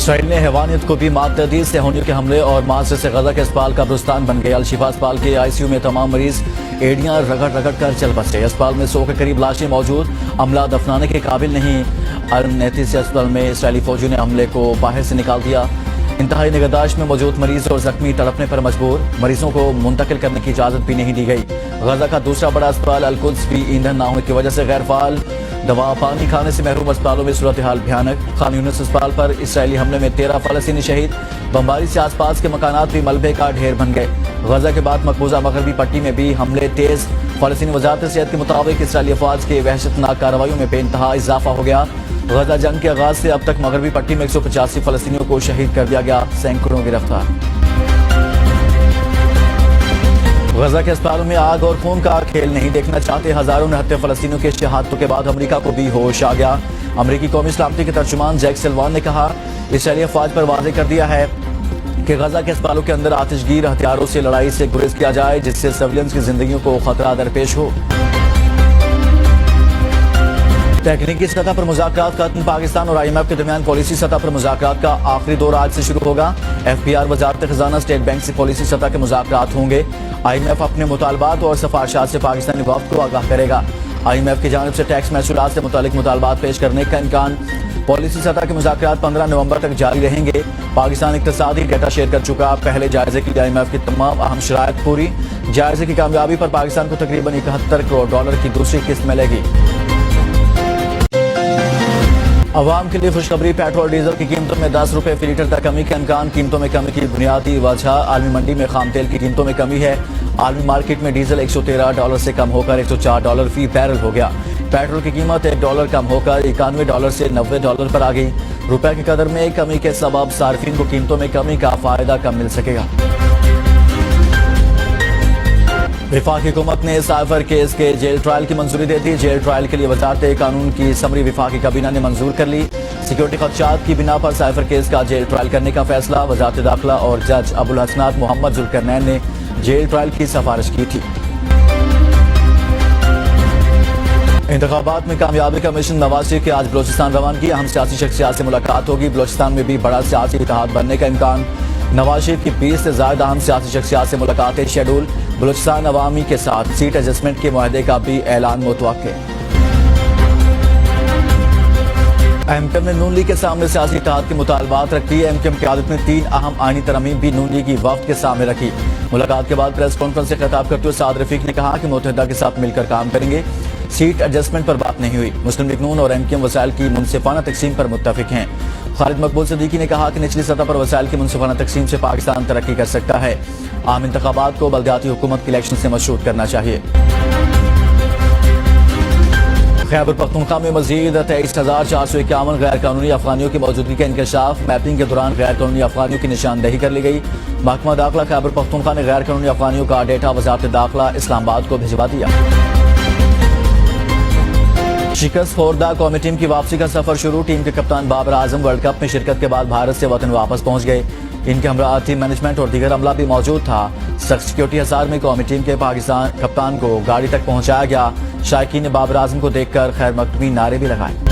اسرائیل نے حیوانیت کو بھی معتدی صہیونیوں کے حملے اور معاشرے سے غزہ کے اسپتال قبرستان بن گئے۔ الشفا اسپتال کے ICU میں تمام مریض ایڑیاں رگڑ رگڑ کر چل بسے۔ اسپتال میں 100 کے قریب لاشیں موجود، عملہ دفنانے کے قابل نہیں۔ ارنیتیس اسپتال میں اسرائیلی فوجیوں نے عملے کو باہر سے نکال دیا۔ انتہائی نگہداشت میں موجود مریض اور زخمی تڑپنے پر مجبور، مریضوں کو منتقل کرنے کی اجازت بھی نہیں دی گئی۔ غزہ کا دوسرا بڑا اسپتال القدس بھی ایندھن نہ ہونے کی وجہ سے غیر فعال، دوا پانی کھانے سے محروم۔ اسپتالوں میں صورتحال بھیانک۔ خان یونس اسپتال پر اسرائیلی حملے میں 13 فلسطینی شہید، بمباری سے آس پاس کے مکانات بھی ملبے کا ڈھیر بن گئے۔ غزہ کے بعد مقبوضہ مغربی پٹی میں بھی حملے تیز۔ فلسطینی وزارت صحت کے مطابق اسرائیلی افواج کی وحشتناک کارروائیوں میں بے انتہا اضافہ ہو گیا۔ غزہ جنگ کے آغاز سے اب تک مغربی پٹی میں 185 فلسطینیوں کو شہید کر دیا گیا، سینکڑوں گرفتار۔ غزہ کے اسپتالوں میں آگ اور خون کا کھیل نہیں دیکھنا چاہتے ہزاروں نہتے فلسطینیوں کے شہادتوں کے بعد امریکہ کو بھی ہوش آ گیا۔ امریکی قومی سلامتی کے ترجمان جیک سلوان نے کہا، اسرائیلی افواج پر واضح کر دیا ہے کہ غزہ کے اسپتالوں کے اندر آتش گیر ہتھیاروں سے لڑائی سے گریز کیا جائے، جس سے سویلینز کی زندگیوں کو خطرہ درپیش ہو۔ تکنیکی سطح پر مذاکرات کا عزم۔ پاکستان اور IMF کے درمیان پالیسی سطح پر مذاکرات کا آخری دور آج سے شروع ہوگا۔ FBR وزارت خزانہ اسٹیٹ بینک سے پالیسی سطح کے مذاکرات ہوں گے۔ IMF اپنے مطالبات اور سفارشات سے پاکستانی وفد کو آگاہ کرے گا۔ IMF کی جانب سے ٹیکس محصولات سے متعلق مطالبات پیش کرنے کا امکان۔ پالیسی سطح کے مذاکرات 15 نومبر تک جاری رہیں گے۔ پاکستان اقتصادی ڈیٹا شیئر کر چکا، پہلے جائزے کی IMF کی تمام اہم شرائط پوری۔ جائزے کی کامیابی پر پاکستان کو تقریباً 71 کروڑ ڈالر کی دوسری قسط ملے گی۔ عوام کے لیے خوشخبری، پیٹرول ڈیزل کی قیمتوں میں 10 روپے فی لیٹر تک کمی کا امکان۔ قیمتوں میں کمی کی بنیادی وجہ عالمی منڈی میں خام تیل کی قیمتوں میں کمی ہے۔ عالمی مارکیٹ میں ڈیزل 113 ڈالر سے کم ہو کر 104 ڈالر فی بیرل ہو گیا۔ پیٹرول کی قیمت $1 کم ہو کر 91 ڈالر سے 90 ڈالر پر آ گئی۔ روپے کی قدر میں کمی کے سبب صارفین کو قیمتوں میں کمی کا فائدہ کم مل سکے گا۔ وفاقی حکومت نے سائفر کیس کے جیل ٹرائل کی منظوری دے دی۔ جیل ٹرائل کے لیے وزارت قانون کی سمری وفاقی کابینہ نے منظور کر لی۔ سیکیورٹی خدشات کی بنا پر سائفر کیس کا جیل ٹرائل کرنے کا فیصلہ وزارت داخلہ اور جج ابوالحسنات محمد ذوالقرنین نے جیل ٹرائل کی سفارش کی تھی۔ انتخابات میں کامیابی کا مشن، نواز شریف کی آج بلوچستان روانگی۔ اہم سیاسی شخصیات سے ملاقات ہوگی۔ بلوچستان میں بھی بڑا سیاسی اتحاد بننے کا امکان۔ نواز شریف کی 20 سے زائد اہم سیاسی شخصیات سے ملاقاتیں شیڈول۔ بلوچستان عوامی کے ساتھ سیٹ ایڈجسٹمنٹ کے معاہدے کا بھی اعلان متوقع۔ MKM نے نون لیگ کے سامنے سیاسی اتحاد کے مطالبات رکھ دیے۔ MKM قیادت نے 3 اہم آئینی ترامیم بھی نون لیگی وفد کے سامنے رکھی۔ ملاقات کے بعد پریس کانفرنس سے خطاب کرتے ہوئے سعد رفیق نے کہا کہ متحدہ کے ساتھ مل کر کام کریں گے۔ سیٹ ایڈجسٹمنٹ پر بات نہیں ہوئی۔ مسلم لیگ نون اور MKM وسائل کی منصفانہ تقسیم پر متفق ہیں۔ خالد مقبول صدیقی نے کہا کہ نچلی سطح پر وسائل کی منصفانہ تقسیم سے پاکستان ترقی کر سکتا ہے۔ عام انتخابات کو بلدیاتی حکومت کے الیکشن سے مشروط کرنا چاہیے۔ خیبر پختونخوا میں مزید 23,451 غیر قانونی افغانیوں کی موجودگی کا انکشاف۔ میپنگ کے دوران غیر قانونی افغانیوں کی نشاندہی کر لی گئی۔ محکمہ داخلہ خیبر پختونخوا نے غیر قانونی افغانیوں کا ڈیٹا وزارت داخلہ اسلام آباد کو بھجوا دیا۔ شکست خوردہ قومی ٹیم کی واپسی کا سفر شروع۔ ٹیم کے کپتان بابر اعظم ورلڈ کپ میں شرکت کے بعد بھارت سے وطن واپس پہنچ گئے۔ ان کے ہمراہ ٹیم مینجمنٹ اور دیگر عملہ بھی موجود تھا۔ سخت سیکیورٹی حصار میں قومی ٹیم کے پاکستان کپتان کو گاڑی تک پہنچایا گیا۔ شائقین نے بابر اعظم کو دیکھ کر خیر مقدمی نعرے بھی لگائے۔